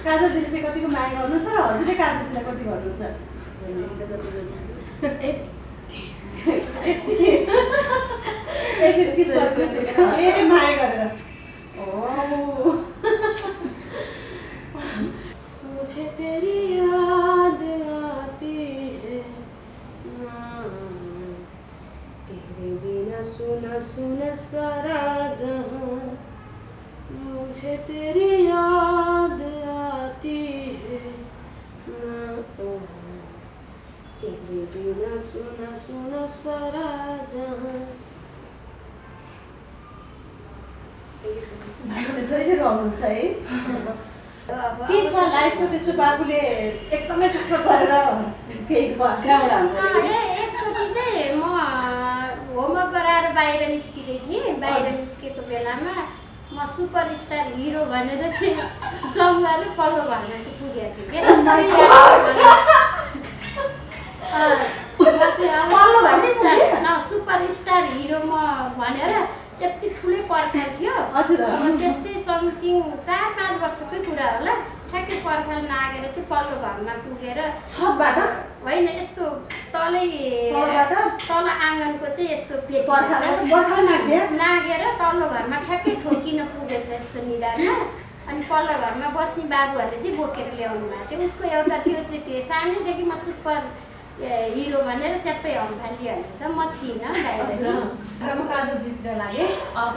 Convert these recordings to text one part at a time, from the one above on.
काजलजीले चाहिँ कतिको माया गर्नुहुन्छ र हजुरले काजलजीलाई कति गर्नुहुन्छ? ए माया गरेर मुझे तेरी याद आती है तेरे बिना सुना सुना सारा जहां मुझे तेरी याद आती है तेरे बिना सुना सुना सारा जहां जहिले रहनुहुन्छ है के छ लाइफको त्यस्तो बाबुले एकदमै टक्कर गरेर केही कहाँबाट एकचोटि चाहिँ म होमवर्क गराएर बाहिर निस्किँदै थिएँ बाहिर निस्केको बेलामा म सुपर स्टार हिरो भनेर चाहिँ जम्मा र पल्लो घरमा चाहिँ पुगेको थिएँ क्या सुपर स्टार हिरो म भनेर यति ठुलै पर्खाल थियो हजुर त्यस्तै समथिङ 4-5 वर्षकै कुरा होला ठ्याक्कै पर्खाल नागेर चाहिँ पल्लो घरमा पुगेर छतबाट होइन यस्तो तलै तल आँगनको चाहिँ यस्तो पेट नागेर तल्लो घरमा ठ्याक्कै ठोकिन पुगेछ यस्तो निधारमा अनि पल्लो घरमा बस्ने बाबुहरूले चाहिँ बोकेर ल्याउनु भएको थियो उसको एउटा त्यो चाहिँ त्यो सानैदेखि म सुपर हिरो भनेर च्याप्पै हम्फालिहाल्छ म थिइनँ काजलजीतिर लागेँ अब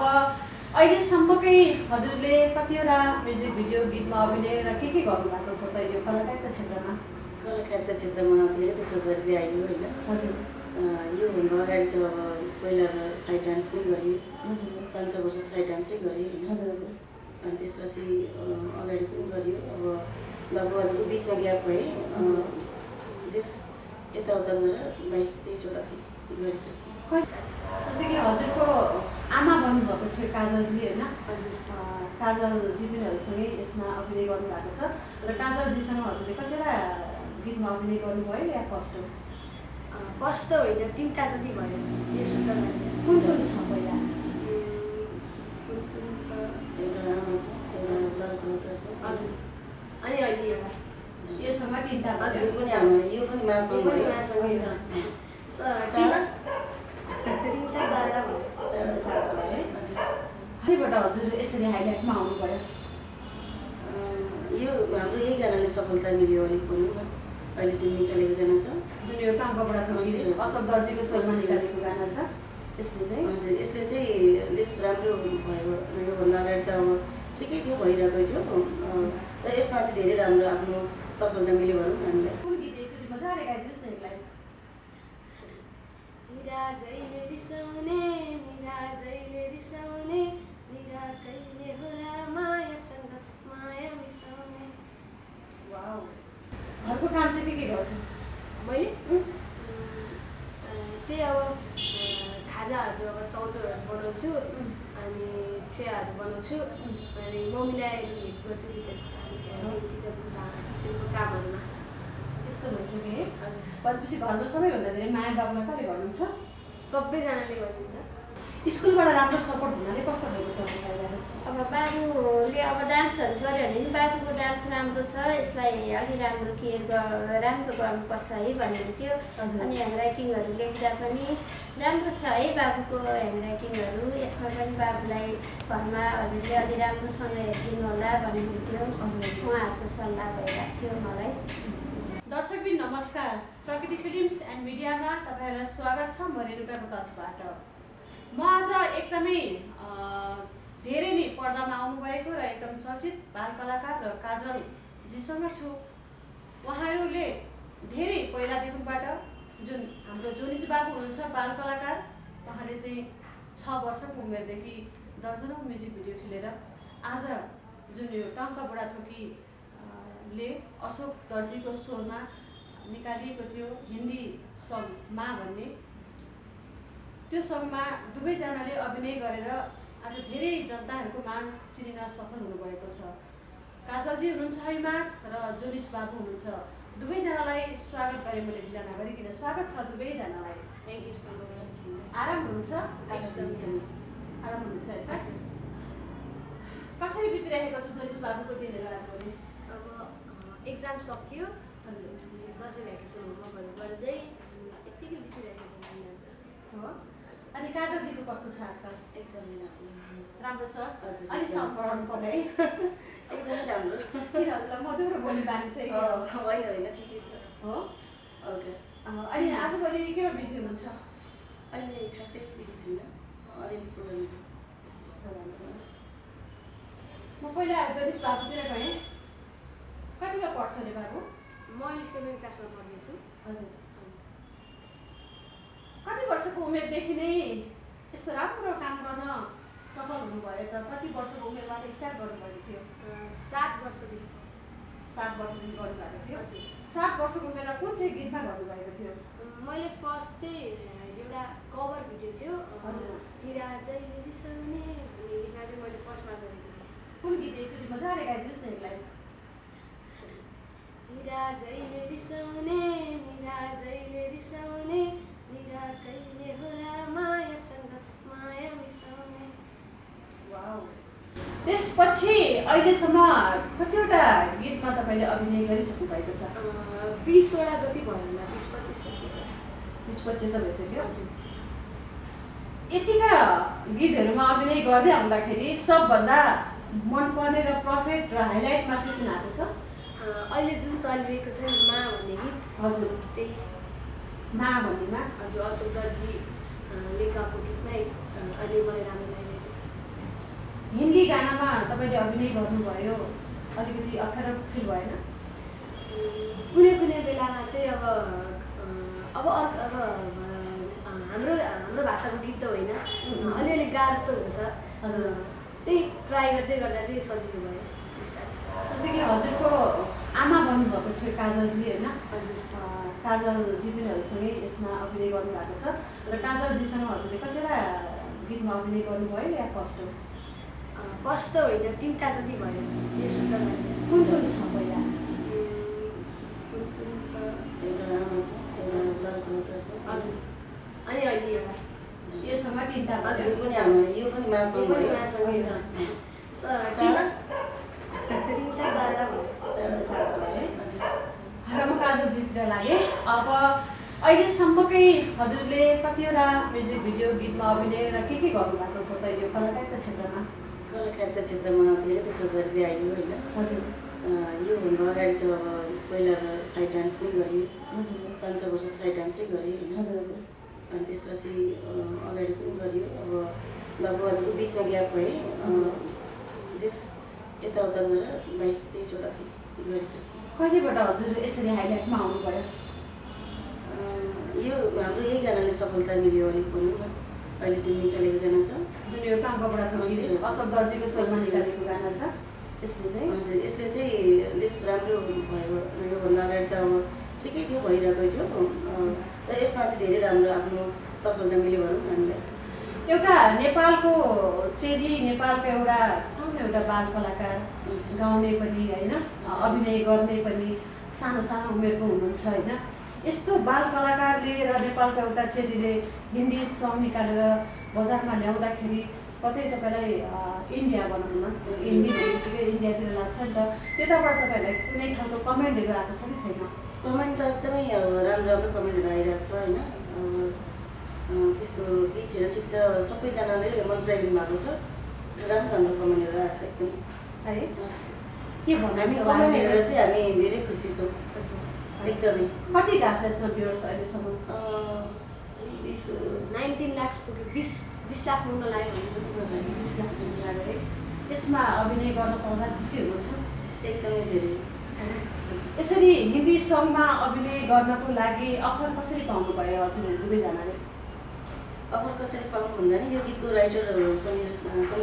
अहिलेसम्मकै हजुरले कतिवटा म्युजिक भिडियो गीतमा अभिनय र के गर्नुभएको छ त यो कलाकारिता क्षेत्रमा? कलाकारिता क्षेत्रमा धेरै दुःख गर्दै आयो होइन। हजुर योभन्दा अगाडि त अब पहिला त साइड डान्स नै गरेँ 5-6 वर्ष साइड डान्सै गरेँ होइन। अनि त्यसपछि अगाडि पनि गरियो अब लगभग हजुरको बिचमा ग्याप भए जस यताउता गरेर 22-23वटा चाहिँ गरिसकेँ। जस्तै कि हजुरको आमा भन्नुभएको थियो काजलजी होइन काजलजी पनि हजुरसँगै यसमा अभिनय गर्नुभएको छ र काजलजीसँग हजुरले कतिवटा गीतमा अभिनय गर्नुभयो या फर्स्ट हो? फर्स्ट त होइन 3टा जति भयो यो सुन्दर कुन कुन छ पहिला? एउटा आमा छ एउटा बाल कलाकार छ हजुर अनि अहिले एउटा योसँग 3टा हजुर पनि आमा यो पनि मासँग भयो कतिबाट हजुर यसरी हाइलाइटमा आउनु पर्यो? यो हाम्रो यही गानाले सफलता मिल्यो अलिक भनौँ न। अहिले जुन निकालेको गाना छ जुन यो टाङ्काबाट अशोक दर्जीको स्वरमा निकालेको गाना छ यसले चाहिँ हजुर यसले चाहिँ जस राम्रो भयो योभन्दा अगाडि त अब ठिकै थियो भइरहेको थियो तर यसमा चाहिँ धेरै राम्रो आफ्नो सफलता मिल्यो भनौँ न हामीलाई। कुन गीत एकचोटि मजाले गाइदिनुहोस् न यसलाई। निरा जहिले रिसाउने निरा कहिले होला मायासँग माया मिसाउने। वाउ घरको काम चाहिँ के गर्छ? मैले त्यही अब खाजाहरू अब चाउचाउहरू बनाउँछु अनि चियाहरू बनाउँछु अनि मम्मीलाई हेल्प गर्छु किचनको कामहरूमा। यस्तो भइसक्यो है। हजुर भनेपछि घरमा सबैभन्दा धेरै माया बाबुलाई कसले गर्नुहुन्छ? सबैजनाले गर्नुहुन्छ। स्कुलबाट राम्रो सपोर्ट हुनाले कस्तो खालको सपोर्ट पाइरहेको छ? अब बाबुले अब डान्सहरू गऱ्यो भने नि बाबुको डान्स राम्रो छ यसलाई अलि राम्रो केयर राम्रो गर्नुपर्छ है भन्नुहुन्थ्यो। अनि ह्यान्डराइटिङहरू लेख्दा पनि राम्रो छ है बाबुको ह्यान्डराइटिङहरू यसमा पनि बाबुलाई घरमा हजुरले अलि राम्रोसँग हेरिदिनु होला भन्नुहुन्थ्यो उहाँहरूको सल्लाह भइरहेको थियो मलाई। दर्शकबिन नमस्कार, प्रकृति फिल्म्स एन्ड मिडियामा तपाईँहरूलाई स्वागत छ म रेणुकाको तर्फबाट। म आज एकदमै धेरै नै पर्दामा आउनुभएको र एकदम चर्चित बाल कलाकार र काजलजीसँग छु। उहाँहरूले धेरै पहिलादेखिबाट जुन हाम्रो जोनिस बाबु हुनुहुन्छ बाल कलाकार उहाँले चाहिँ 6 वर्षको उमेरदेखि दर्जनौं म्युजिक भिडियो खेलेर आज जुन यो टङ्का बुढाथोकी ले अशोक दर्जीको स्वरमा निकालिएको थियो हिन्दी सङ मा भन्ने त्यो सङमा दुवैजनाले अभिनय गरेर आज धेरै जनताहरूको मान चिनिन सफल हुनुभएको छ। काजलजी हुनुहुन्छ हैमाज र जोनिस बाबु हुनुहुन्छ। दुवैजनालाई स्वागत गरेँ मैले ढिला नगरिकन। स्वागत छ दुवैजनालाई। Thank you so much. आराम हुनुहुन्छ? आराम हुनुहुन्छ है। कसरी बितिरहेको छ जोनिस बाबुको दिनहरू आजभोलि? अब एक्जाम सक्यो हजुर दसैँ भ्याकेसन होमवर्कहरू गर्दै यत्तिकै बितिरहेको छ जिन्दगी हो अनि काजलजीको कस्तो छ आजकल एकदमै राम्रो राम्रो छ हजुर, अनि एकदम। साउन्ड बढाउनु पर्ने है एकदमै राम्रो तिनीहरूलाई मधुरो बोली बानी छ होइन होइन ठिकै छ हो ओके अनि आजभोलि केमा बिजी हुनुहुन्छ अहिले खासै बिजी छुइनँ अलिअलि प्रोग्राम त्यस्तै म पहिला जनिस बाबुतिर गएँ कतिमा पढ्छ अरे बाबु म अहिले 7th क्लासमा पढ्दैछु हजुर कति वर्षको उमेरदेखि नै यस्तो राम्रो काम गर्न सफल हुनुभयो त कति वर्षको उमेरबाट स्टार्ट गर्नुभएको थियो 7 वर्षदेखि 7 वर्षदेखि गर्नुभएको थियो हजुर 7 वर्षको उमेरमा कुन चाहिँ गीतमा गर्नुभएको थियो मैले फर्स्ट चाहिँ एउटा कभर भिडियो थियो हजुर। निरा जहिले रिसाउने भन्ने गीतमा चाहिँ मैले फर्स्टमा गरेको थिएँ कुन गीत एकचोटि मजाले गाइदिनुहोस् न यसलाई निरा जहिले रिसाउने निरा जहिले रिसाउने निरा कहिले होला मायासँग माया मिसाउने वाउ त्यसपछि अहिलेसम्म कतिवटा गीतमा तपाईँले अभिनय गरिसक्नु भएको छ 20वटा जति भयो होला 20-25 जति 20-25 त भइसक्यो हजुर यतिका गीतहरूमा अभिनय गर्दै आउँदाखेरि सबभन्दा मनपर्ने र पर्फेक्ट र हाइलाइटमा चाहिँ कुन आएको छ अहिले जुन चलिरहेको छ नि मा भन्ने गीत हजुर त्यही मा भन्नेमा हजुर अशोक दर्जी लेखाको गीतमै अहिले मलाई राम्रो लागिरहेको छ हिन्दी गानामा तपाईँले अभिनय गर्नुभयो अलिकति अप्ठ्यारो फिल भएन कुनै कुनै बेलामा चाहिँ अब हाम्रो भाषाको गीत त होइन अलिअलि गाह्रो त हुन्छ हजुर त्यही ट्राई गर्दै गर्दा चाहिँ सजिलो भयो बिस्तारै जस्तै कि हजुरको आमा भन्नुभएको थियो काजलजी होइन हजुर काजलजी पनि हजुरसँगै यसमा अभिनय गर्नुभएको छ र काजलजीसँग हजुरले कतिवटा गीतमा अभिनय गर्नुभयो या फर्स्ट हो फर्स्ट त होइन 3टा जति भयो यो सुन्दा कुन कुन छ पहिला कुन छ एउटा आमा छ एउटा बाल कलाकार छ हजुर अनि अहिले एउटा योसँग 3टा यो पनि हाम्रो यो पनि मासँग यो पनि भयो मासँग हजुर। चार 3टा 4टा भयो र म काजलजीतिर लागेँ अब अहिलेसम्मकै हजुरले कतिवटा म्युजिक भिडियो गीतमा अभिनय र के गर्नुभएको छ त यो कलाकारिता क्षेत्रमा कलाकारिता क्षेत्रमा धेरै दुःख गर्दै आयो होइन हजुर योभन्दा अगाडि त अब पहिला त साइड डान्स नै गरेँ हजुर 5-6 वर्ष साइड डान्सै गरेँ होइन हजुर अनि त्यसपछि अगाडि पनि गरियो अब लगभग हजुरको बिचमा ग्याप भएँ जस यताउता गएर 22-23वटा चाहिँ गरिसकेँ कहिलेबाट हजुर यसरी हाइलाइटमा आउनुभयो यो हाम्रो यही गानाले सफलता मिल्यो अलिक भनौँ न अहिले जुन निकालेको गाना छ जुन यो काङ्कोबाट हजुर। अशोक दर्जीको स्वरमा हजुर। निकालेको गाना छ यसले चाहिँ हजुर यसले चाहिँ जस राम्रो भयो योभन्दा अगाडि त अब ठिकै थियो भइरहेको थियो तर यसमा चाहिँ धेरै राम्रो आफ्नो सफलता मिल्यो भनौँ न हामीलाई एउटा नेपालको चेली नेपालको एउटा सानो एउटा बाल कलाकार हजुर। गाउने पनि होइन अभिनय गर्ने पनि सानो सानो उमेरको हुनुहुन्छ होइन यस्तो बाल कलाकारले र नेपालको एउटा चेलीले हिन्दी सङ्ग निकालेर बजारमा ल्याउँदाखेरि कतै तपाईँलाई इन्डिया बनाउन हिन्दी भन्नेबित्तिकै इन्डियातिर लाग्छ नि त त्यताबाट तपाईँहरूलाई कुनै खालको कमेन्टहरू आएको छ कि छैन कमेन्ट त एकदमै अब राम्रो राम्रो कमेन्टहरू आइरहेको छ होइन अब त्यस्तो केही छैन ठिक छ सबैजनाले मन पराइदिनु भएको छ राम्रो राम्रो कमेन्टहरू आएको छ एकदमै है हजुर। के हामी भन्नुहुन्छ कमेन्ट हेरेर चाहिँ हामी धेरै खुसी छौँ एकदमै कति गाछ यसमा भ्युर्स अहिलेसम्म 19 लाख पुग्यो 20 लाख पुग्न लाग्यो भने 20 लाख पुग्न है यसमा अभिनय गर्न पाउँदा खुसी हुनुहुन्छ एकदमै धेरै यसरी हिन्दी सङ्गमा अभिनय गर्नको लागि अफर कसरी पाउनुभयो हजुरहरू दुवैजनाले अफर कसरी पाउनु भन्दा नि यो गीतको राइटर समीर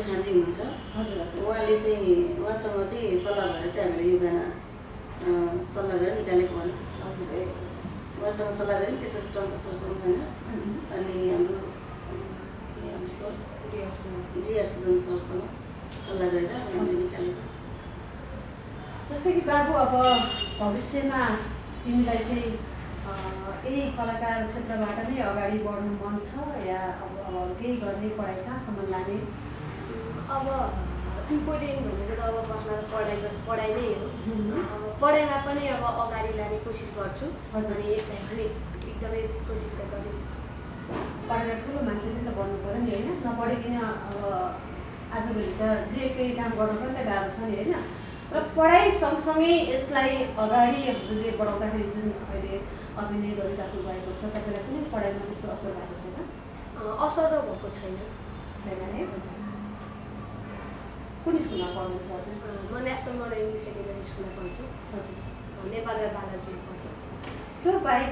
खानजी हुनुहुन्छ हजुर हजुर उहाँले चाहिँ उहाँसँग चाहिँ सल्लाह भएर चाहिँ हामीले यो गाना सल्लाह गरेर निकालेको भनौँ हजुर ए उहाँसँग सल्लाह गऱ्यौँ त्यसपछि टङ्क सरसँग होइन अनि हाम्रो सर डिआर सुजन सरसँग सल्लाह गरेर हामीले निकालेको जस्तै कि बाबु अब भविष्यमा तिमीलाई चाहिँ यही कलाकार क्षेत्रबाट नै अगाडि बढ्नु मन छ या अब केही गर्ने पढाइ कहाँसम्म लाने अब इम्पोर्टेन्ट भनेको त अब फर्स्टमा पढाइ नै हो। अब पढाइमा पनि अब अगाडि लाने कोसिस गर्छु। हजुर। अनि यसलाई पनि एकदमै कोसिस त गर्दैछु। पढेर ठुलो मान्छे पनि त बन्नु पऱ्यो नि होइन, नपढिकन अब आजभोलि त जे केही काम गर्न पनि त गाह्रो छ नि होइन। र पढाइ सँगसँगै यसलाई अगाडि हजुरले बढाउँदाखेरि जुन अहिले अभिनय गरिराख्नु भएको छ, तपाईँलाई कुनै पढाइमा त्यस्तो असर भएको छैन? असर त भएको छैन। छैन है? कुन स्कुलमा पढ्नुहुन्छ हजुर? म नेसनल मोडल इङ्ग्लिस सेकेन्डरी स्कुलमा पढ्छु। हजुर। नेपाल र बालाजुमा पढ्छु। त्यो बाहेक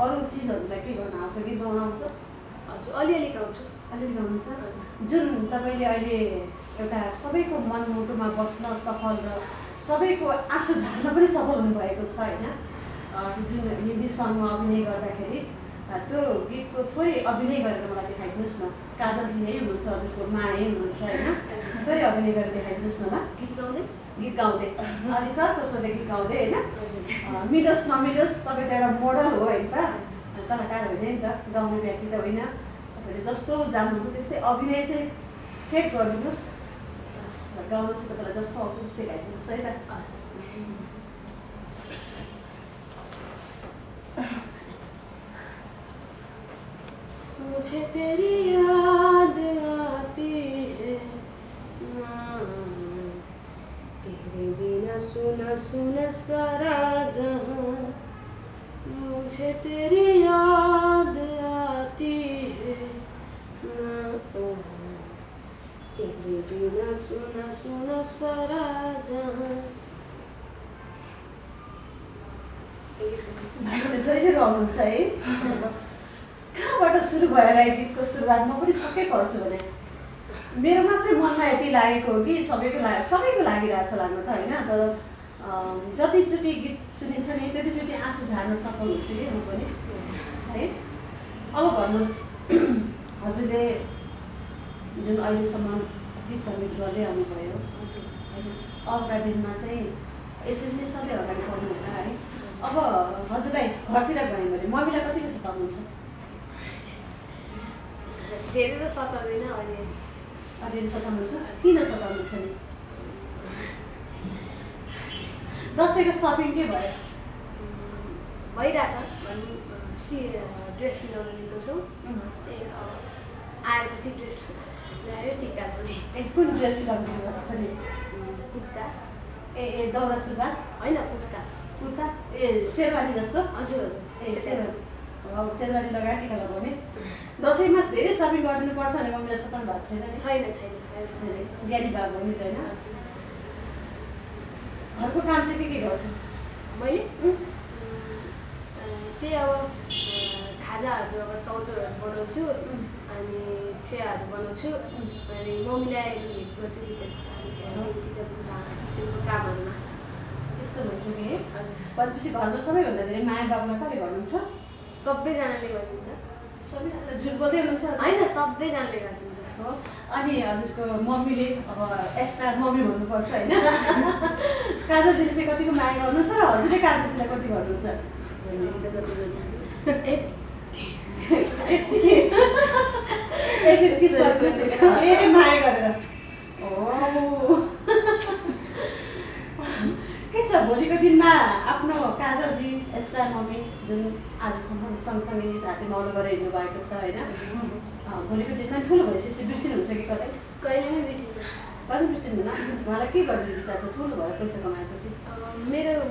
अरू चिजहरूलाई के गर्न आउँछ? गीत गाउन आउँछ? हजुर, अलिअलि गाउँछु। अलिअलि गाउनुहुन्छ? जुन तपाईँले अहिले एउटा सबैको मनमुटुमा बस्न सफल र सबैको आँसु झार्न पनि सफल हुनुभएको छ होइन, जुन हिन्दी सङ्गमा अभिनय गर्दाखेरि त्यो गीतको थोरै अभिनय गरेर मलाई देखाइदिनुहोस् न। काजलजी यही हुनुहुन्छ, हजुरको मा यही हुनुहुन्छ होइन, थोरै अभिनय गरेर देखाइदिनुहोस् न ल। गीत गाउँदै अलि चर्को स्वरले गीत गाउँदै होइन, मिलोस् नमिलोस् तपाईँ त एउटा मोडल हो होइन त, कलाकार होइन नि त, गाउने व्यक्ति त होइन। तपाईँले जस्तो जान्नुहुन्छ त्यस्तै अभिनय चाहिँ फेट गरिदिनुहोस्, गाउनु चाहिँ तपाईँलाई जस्तो आउँछ त्यस्तै गाइदिनुहोस् है त। मुझे तेरी याद आती है तेरे बिना सुना सुना सारा जहां, मुझे तेरी याद आती है तेरे बिना सुना सुना सारा जहां। जहिले रहनुहुन्छ है। कहाँबाट सुरु भएर गीतको सुरुवात म पनि छक्कै पर्छु भने मेरो मात्रै मनमा यति लागेको हो कि सबैको लागिरहेछ लाग्नु त होइन, तर जतिचोटि गीत सुनिन्छ नि त्यतिचोटि आँसु झार्न सफल हुन्छु कि म पनि है। अब भन्नुहोस् हजुरले जुन अहिलेसम्म गीत सङ्गीत गर्दै आउनुभयो, अबका दिनमा चाहिँ यसरी नै सधैँ अगाडि बढ्नु होला है। अब हजुरलाई घरतिर गयौँ भने मम्मीलाई कतिको सताउनुहुन्छ? धेरै त सताउँदैन, अलिअलि सताउनुहुन्छ? किन सताउनुहुन्छ नि? दसैँको सपिङ के भयो? भइरहेछ ड्रेस सिलाउन लिएको छौँ। आएपछि ड्रेस ल्यायो, टिका पनि। कुन ड्रेस सिलाउनु भएको छ नि? कुर्ता। ए दौरा सुरुवाल होइन, कुर्ता। कुर्ता ए शेरवानी जस्तो? हजुर हजुर। ए शेरवानी शेरवानी लगाएर टिका लगाउने। दसैँमा धेरै सपिङ गरिदिनु पर्छ भने मम्मीलाई सताउनु भएको छैन नि? छैन। ज्ञानी बाबु हो नि त होइन। घरको काम चाहिँ के गर्छु मैले? त्यही अब खाजाहरू अब चाउचाउहरू बनाउँछु, अनि चियाहरू बनाउँछु, अनि मम्मीलाई हेल्प गर्छु किचनको कामहरूमा। त्यस्तो भइसक्यो है। हजुर। भनेपछि घरमा सबैभन्दा धेरै माया बाबुलाई कसले गर्नुहुन्छ? सबैजनाले गरिदिन्छ। सबैजना झुट बोल्दै हुनुहुन्छ होइन, सबैजनाले गरिदिन्छ। हो। अनि हजुरको मम्मीले अब एक्स्ट्रा मम्मी भन्नुपर्छ होइन, काजलजीले चाहिँ कतिको माया गर्नुहुन्छ र हजुरले काजलजीलाई कति गर्नुहुन्छ? ए माया गरेर के छ भोलिको दिनमा आफ्नो काजलजी एक्स्ट्रा मम्मी जुन आजसम्म सँगसँगै साथी मौलो गरेर हिँड्नु भएको छ होइन, भोलिको दिनमा ठुलो भइसकेपछि बिर्सिनुहुन्छ कि कतै? कहिले पनि बिर्सिँदैन। कहिले बिर्सिँदैन? उहाँलाई के गर्नु विचार छ ठुलो भयो पैसा कमाएपछि?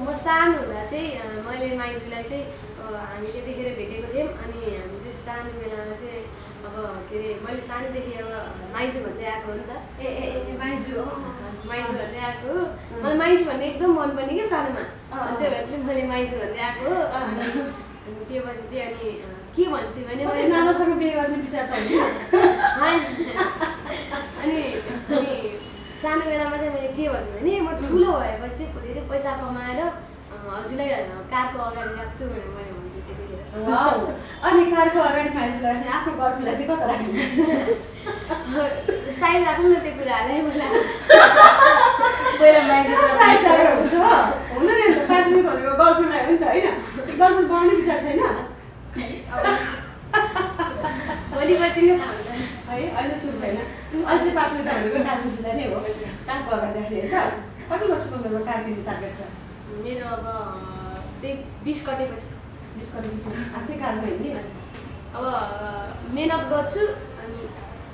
म सानो हुँदा चाहिँ मैले माइजूलाई चाहिँ हामीले देखेर भेटेको थियौँ। अनि हामी चाहिँ सानो बेलामा चाहिँ अब के अरे मैले सानोदेखि अब माइजू भन्दै आएको हो नि त। ए माइजू माइजू भन्दै आएको हो। मलाई माइजू भन्ने एकदम मनपर्ने कि सानोमा, अनि त्यही भएर चाहिँ मैले माइजू भन्दै आएको हो। अनि त्यो पछि चाहिँ अनि के भन्थेँ भने मैले नानासँग बिहे गर्ने विचार त होइन? अनि सानो बेलामा चाहिँ मैले के भन्थेँ भने म ठुलो भएपछि धेरै पैसा कमाएर हजुरलाई कारको अगाडि राख्छु भनेर मैले भन्थेँ त्यतिखेर। वाउ। अनि कारको अगाडि माइजू राख्ने आफ्नो गर्लफ्रेन्डलाई चाहिँ कता राख्ने? साइड राख्नु न त्यो कुराहरूलाई मलाई। पहिला माइजू साइड राखेर हुन्छ हुँदैन नि त, पार्टी भनेको गर्लफ्रेन्ड आयो नि त होइन, त्यो गर्लफ्रेन्ड बनाउने विचार छैन? भोलि पर्सि नै थाहा हुन्छ है अहिले सुरु छैन, अहिले चाहिँ पार्टी भनेको काजलजीलाई नै हो। कार्य टार्गेट छ? मेरो अब त्यही 20 कटेपछि 20 कटेपछि आफ्नै कारमा हिँड्ने? अब मेहनत गर्छु अनि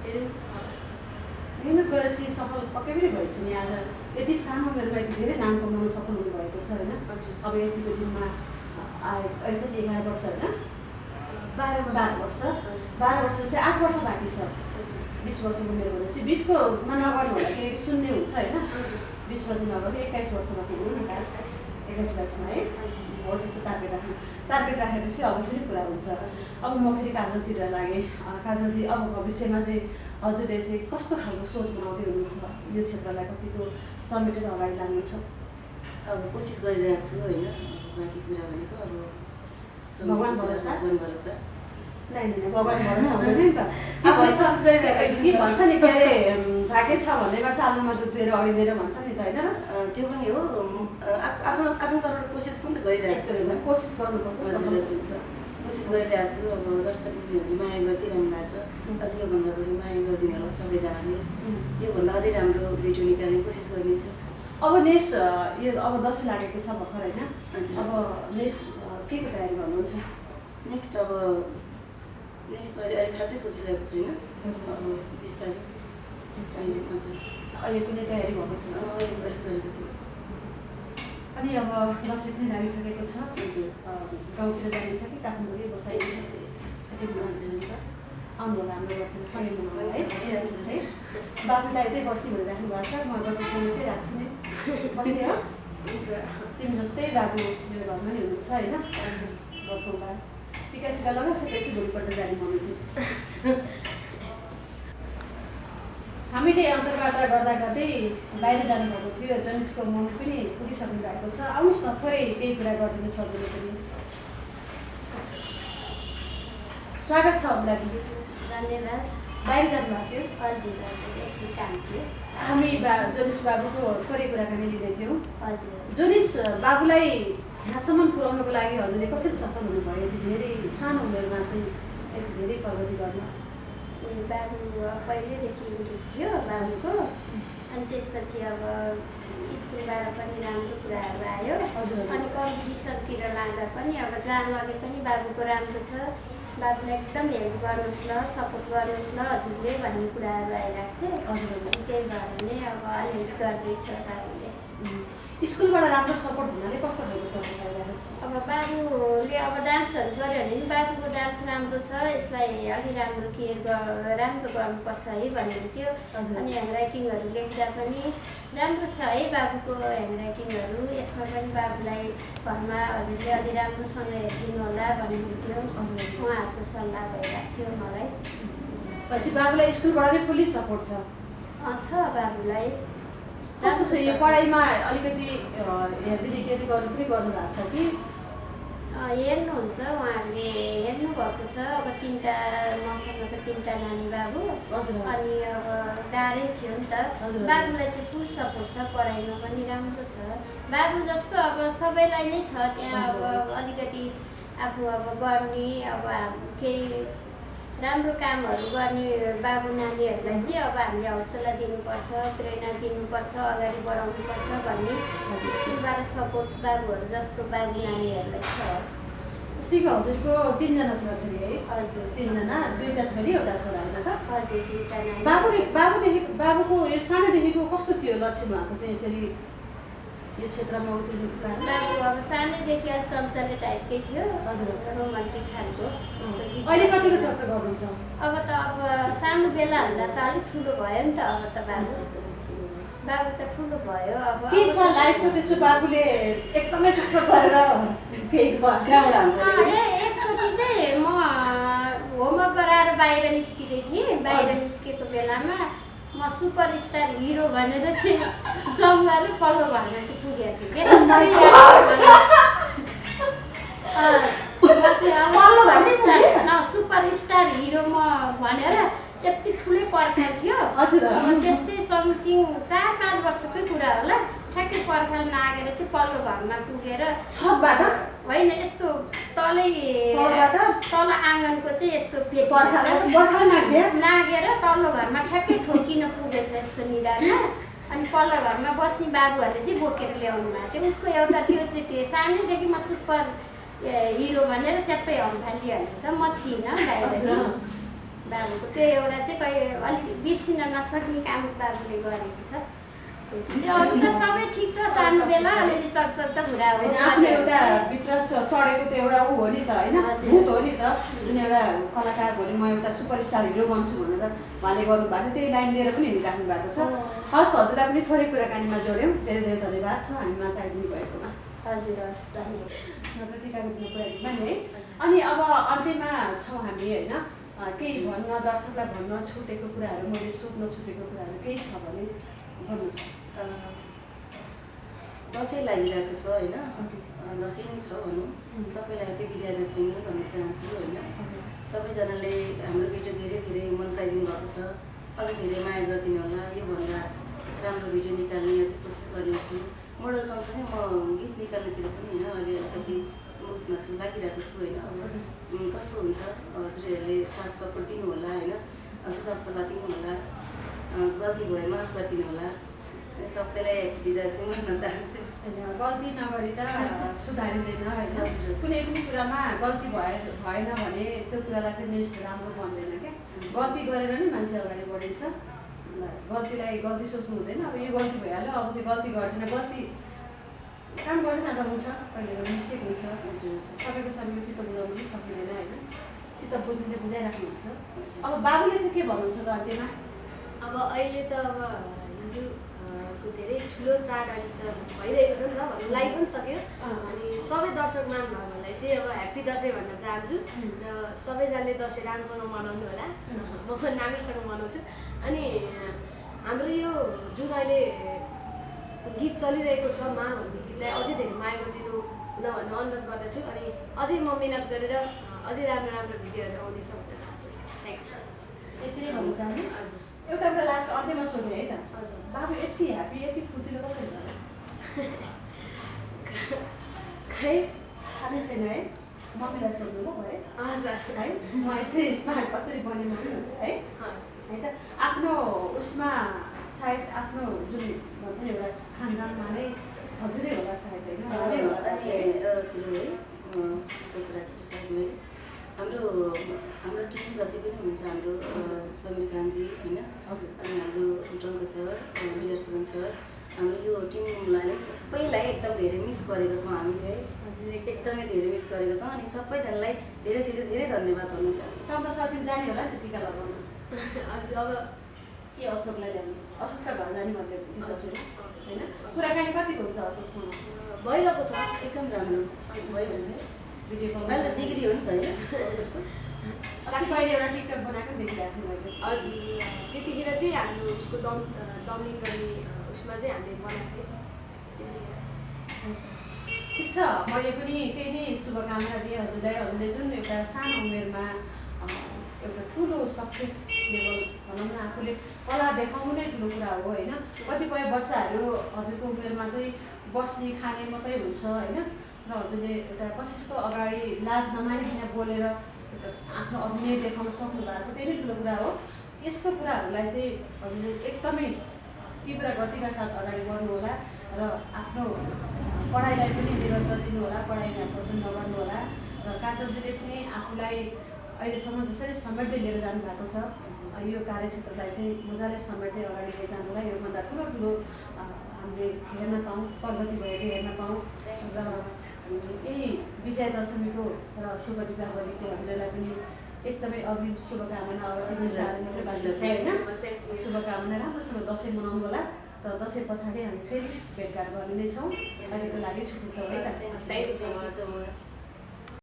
हेरौँ। मेहनत गरेपछि सफल पक्कै पनि भएछ नि। आज यति सानो उमेरमा यति धेरै नाम कमाउन सफल हुनुभएको छ होइन? अब यतिको दिनमा अहिले पनि 11 वर्ष होइन? 12 वर्ष 12 वर्ष चाहिँ 8 वर्ष बाँकी छ। 20 वर्षको उमेर भनेपछि 20को मा नगर्नु भन्दाखेरि शून्य हुन्छ होइन? 20 वर्ष नगर्नु 21 वर्षमा पुग्नु नि 21 22मा है? हो त्यस्तो टार्गेट राखेपछि अवश्य नै पुरा हुन्छ। अब म फेरि काजलतिर लागेँ। काजलजी अब भविष्यमा चाहिँ हजुरले चाहिँ कस्तो खालको सोच बनाउँदै हुनुहुन्छ? यो क्षेत्रलाई कतिको समेटेर अगाडि लानुहुन्छ? अब कोसिस गरिरहेको छु होइन। बाँकी कुरा भनेको अब भगवान् भरोसा नै भगवान् भरोसा हुँदैन नि त। अब कोसिस गरिरहेको छु। के भन्छ नि के अरे भाग्य छ भन्दैमा चालुमा दुध दिएर अडिदिएर भन्छ नि त होइन? त्यो पनि हो। आफ्नो तर्फबाट कोसिस पनि त गरिरहेको छु होइन। कोसिस गर्नुपर्छ। कोसिस गरिरहेको छु। अब दर्शकहरूले माया गरिदिइरहनु भएको छ। अझै योभन्दा बढी माया गरिदिनु होला सबैजनाले। योभन्दा अझै राम्रो भिडियो निकाल्ने कोसिस गर्नेछु। अब नेक्स्ट यो अब दसैँ लागेको छ भर्खर होइन? अब नेक्स्ट के को तयारी गर्नुहुन्छ? नेक्स्ट अहिले खासै सोचिरहेको छैन। अब 20 तारिकमा छु। अहिले कुनै तयारी भएको छैन? अहिले गरेको छु। अनि अब दसैँ पनि लागिसकेको छ। गाउँतिर जानुहुन्छ कि काठमाडौँ बसाइन्छ? आउनु होला हाम्रो घरतिर सँगै मनाउनु है? बाबुलाई यतै बस्ने भनेर राख्नु भएको छ। म दसैँसम्म यतै राख्छु नि। बस्ने हो? तिमी जस्तै बाबु मेरो घरमा नि हुनुहुन्छ होइन? बसौँला। टिका लगाउँछ त्यसै भोलिपल्ट जाने मम्मी थियो। हामीले अन्तर्वार्ता गर्दै बाहिर जानुभएको थियो। जनिसको मम्मी पनि पुगिसक्नु भएको छ। आउनुहोस् न थोरै केही कुरा गरिदिनु सक्दैन पनि। स्वागत छ हजुरलाई। धन्यवाद। बाहिर जानुभएको थियो? हजुर एकछिन काम थियो। हामी जनिस बाबुको थोरै कुराकानी लिँदै थियौँ। हजुर जनिस बाबुलाई यहाँसम्म पुर्याउनको लागि हजुरले कसरी सफल हुनुभयो? यति धेरै सानो उमेरमा चाहिँ यति धेरै प्रगति गर्न? बाबु पहिल्यैदेखि इन्ट्रेस्ट थियो बाबुको। अनि त्यसपछि अब स्कुलबाट पनि राम्रो कुराहरू आयो। अनि कम्पिटिसनतिर लाँदा पनि अब जहाँ लगे पनि बाबुको राम्रो छ, बाबुलाई एकदम हेल्प गर्नुहोस् ल, सपोर्ट गर्नुहोस् ल हजुरले भन्ने कुराहरू आइरहेको थियो। त्यही भएर नै अब अलिअलि गर्दैछ बाबुले। स्कुलबाट राम्रो सपोर्ट हुनाले कस्तो खालको सपोर्ट आइरहेको छ? अब बाबुले अब डान्सहरू गऱ्यो भने बाबुको डान्स राम्रो छ, यसलाई अलि राम्रो राम्रो गर्नुपर्छ है भन्नुहुन्थ्यो। अनि ह्यान्डराइटिङहरू लेख्दा पनि राम्रो छ है बाबुको ह्यान्डराइटिङहरू। यसमा पनि बाबुलाई घरमा हजुरले अलि राम्रोसँग हेरिदिनु होला भन्नुहुन्थ्यो। उहाँहरूको सल्लाह भइरहेको थियो मलाई। पछि बाबुलाई स्कुलबाट नै फुल्ली सपोर्ट छ? छ बाबुलाई। कस्तो छ यो पढाइमा अलिकति हेरिदिने केही गर्नु पनि गर्नुभएको छ कि? हेर्नुहुन्छ उहाँहरूले हेर्नुभएको छ। अब मसँग त 3टा नानी बाबु। अनि अब गाह्रै थियो नि त। बाबुलाई चाहिँ फुल सपोर्ट छ, पढाइमा पनि राम्रो छ। बाबु जस्तो अब सबैलाई नै छ त्यहाँ। अब अलिकति आफू अब गर्ने अब केही राम्रो कामहरू गर्ने बाबु नानीहरूलाई चाहिँ अब हामीले हौसला दिनुपर्छ, प्रेरणा दिनुपर्छ, अगाडि बढाउनुपर्छ भन्ने स्कुलबाट सपोर्ट बाबुहरू जस्तो बाबु नानीहरूलाई छ। अस्तिको हजुरको 3जना छोराछोरी है? हजुर 3जना, 2टा छोरी एउटा छोरा होइन त? हजुर 2टा नानी। बाबुको यो सानैदेखिको कस्तो थियो लक्ष्य उहाँको चाहिँ यसरी यो क्षेत्रमा उत्रिनुको कारण? बाबु अब सानैदेखि अलिक चञ्चले टाइपकै थियो। हजुर रोमान्टिक खालको। अहिले कतिको चर्चा गर्नुहुन्छ? अब त अब सानो बेला हुँदा त अलिक ठुलो भयो नि त। अब त बाबु त ठुलो भयो। अब के छ लाइफको त्यस्तो बाबुले एकदमै चक्कर गरेर केही एकचोटि चाहिँ म होमवर्क गराएर बाहिर निस्किँदै थिएँ। बाहिर निस्केको बेलामा म सुपरस्टार हिरो भनेर चाहिँ जङ्गल पल्लो घरमा चाहिँ पुगेको थिएँ क्या। सुपरस्टार हिरो म भनेर यति ठुलै पर्खाल थियो। हजुर त्यस्तै समथिङ 4-5 वर्षकै कुरा होला। ठ्याक्कै पर्खाल नागेर चाहिँ पल्लो घरमा पुगेर छतबाट होइन यस्तो तल आँगनको चाहिँ यस्तो पर्खाल नागेर तल्लो घरमा ठ्याक्कै ठोकिन पुगेछ यस्तो निधारमा। अनि पल्लो घरमा बस्ने बाबुहरूले चाहिँ बोकेर ल्याउनु भएको थियो उसको एउटा त्यो चाहिँ त्यो सानैदेखि म सुपर हिरो भनेर च्याप्पै हम्फालिहाल्छ म थिइनँ बाहिर बाबुको त्यो एउटा चाहिँ कहिले अलिक बिर्सिन नसक्ने काम बाबुले गरेको छ अरू त सबै ठिक छ सानो बेला अलिअलि चकचक त कुरा हो आफ्नो एउटा भित्र चढेको त एउटा ऊ हो नि त होइन भूत हो नि त जुन एउटा कलाकार भोलि म एउटा सुपरस्टार हिरो बन्छु भनेर भन्ने गर्नुभएको थियो त्यही लाइन लिएर पनि हिँडिराख्नु भएको छ हस् हजुरलाई पनि थोरै कुराकानीमा जोड्यौँ धेरै धेरै धन्यवाद छ हामीमा चाहिदिनु भएकोमा हजुर हस् धन्यवाद है अनि अब अन्त्यमा छौँ हामी होइन केही भन्न दर्शकलाई भन्न छुटेको कुराहरू मैले सोध्न छुटेको कुराहरू केही छ भने भन्नुहोस् दसैँ लागिरहेको छ होइन दसैँ नै छ भनौँ सबैलाई ह्याप्पी विजया दशमी भन्न चाहन्छु होइन सबैजनाले हाम्रो भिडियो धेरै धेरै मन पराइदिनु भएको छ अझ धेरै माया गरिदिनु होला योभन्दा राम्रो भिडियो निकाल्ने कोसिस गर्नेछु मोडल सँगसँगै म गीत निकाल्नेतिर पनि होइन अहिले अलिकति उसमा छु लागिरहेको छु होइन अब कस्तो हुन्छ हजुरहरूले साथ सपोर्ट दिनु होला होइन सुझाव सल्लाह दिनु होला गल्ती भयो माफ गरिदिनु होला सबैलाई विजय दशमी भन्न चाहन्छु गल्ती नगरी त सुधारिँदैन होइन कुनै पनि कुरामा गल्ती भएन भने त्यो कुरालाई पनि राम्रो बन्दैन क्या गल्ती गरेर नै मान्छे अगाडि बढिन्छ गल्तीलाई गल्ती सोच्नु हुँदैन अब यो गल्ती भइहाल्यो अब चाहिँ गल्ती गर्दैन गल्ती काम गर्न जाँदा हुन्छ कहिले मिस्टेक हुन्छ सबैको चित्त बुझाउनु पनि सकिँदैन होइन चित्त बुझ्ने बुझाइराख्नुहुन्छ अब बाबुले चाहिँ के भन्नुहुन्छ त अन्त्यमा अब अहिले त अब हिन्दूको धेरै ठुलो चाड अहिले त भइरहेको छ नि त लाई पनि सक्यो अनि सबै दर्शक महानुभावहरूलाई चाहिँ अब ह्याप्पी दसैँ भन्न चाहन्छु र सबैजनाले दसैँ राम्रोसँग मनाउनु होला म पनि राम्रोसँग मनाउँछु अनि हाम्रो यो जुन अहिले गीत चलिरहेको छ मा भन्ने गीतलाई अझै धेरै माया गरिदिनु हुन भन्ने अनुरोध गर्दछु अनि अझै म मिहिनेत गरेर अझै राम्रो राम्रो भिडियोहरू आउनेछ भन्न चाहन्छु थ्याङ्क यू यति नै भन्न चाहन्छु हजुर एउटा कुरा लास्ट अन्त्यमा सोध्ने है त हजुर बाबु यति ह्याप्पी यति फुर्तिलो कसरी भयो खै थाहा छैन है मम्मीलाई सोध्नु ल है हजुर है म यसै स्मार्ट कसरी बने मम्मी है है त आफ्नो उसमा सायद आफ्नो जुन भन्छ नि एउटा खानदानमा नै हजुरै होला सायद होइन अनि एउटा कुरो है यसो कुराकाटी सायद मैले हाम्रो टिम जति पनि हुन्छ हाम्रो समीर खानजी होइन अनि हाम्रो टङ्क सर विजय सुजन सर हाम्रो यो टिमलाई सबैलाई एकदम धेरै मिस गरेको छौँ हामीले है हजुर एकदमै धेरै मिस गरेको छौँ अनि सबैजनालाई धेरै धेरै धेरै धन्यवाद भन्न चाहन्छु टङ्क सरतिर जाने होला नि त टिका लगाउनु हजुर अब के अशोकलाई ल्याउने अशोक त घर जाने भन्दै होइन कुराकानी कतिको हुन्छ अशोकसँग भइरहेको छ एकदम राम्रो भइरहेको छ भिडियो कल अहिले त जिग्री हो नि त होइन अशोक त अस्ति पहिले एउटा टिकटक बनाएको देखिरहेको थिएँ मैले हजुर त्यतिखेर चाहिँ हाम्रो उसको डम्लिङ गर्ने उसमा चाहिँ हामीले बनाएको थियौँ ठिक छ मैले पनि त्यही नै शुभकामना दिएँ हजुरलाई हजुरले जुन एउटा सानो उमेरमा एउटा ठुलो सक्सेस लेभल भनौँ न आफूले कला देखाउनु नै ठुलो कुरा हो होइन कतिपय बच्चाहरू हजुरको उमेरमा चाहिँ बस्ने खाने मात्रै हुन्छ होइन र हजुरले एउटा कसैको अगाडि लाज नमानिकन बोलेर एउटा आफ्नो अभिनय देखाउन सक्नु भएको छ त्यही नै ठुलो कुरा हो यस्तो कुराहरूलाई चाहिँ हजुरले एकदमै तीव्र गतिका साथ अगाडि बढ्नु होला र आफ्नो पढाइलाई पनि निरन्तर दिनु होला पढाइ पनि नगर्नु होला र काजलजीले पनि आफूलाई अहिलेसम्म जसरी समेट्दै लिएर जानुभएको छ यो कार्यक्षेत्रलाई चाहिँ मजाले समेट्दै अगाडि लिएर जानुलाई योभन्दा ठुलो ठुलो हामीले हेर्न पाऊँ प्रगति भएको हेर्न पाऊँ र यही विजया दशमीको र शुभ दीपावलीको हजुरलाई पनि एकदमै अग्रिम शुभकामना शुभकामना राम्रोसँग दसैँ मनाउनु होला र दसैँ पछाडि हामी फेरि भेटघाट गर्ने नै छौँ अहिलेको लागि छुट्टी छौँ है त थ्याङ्क यू सो मच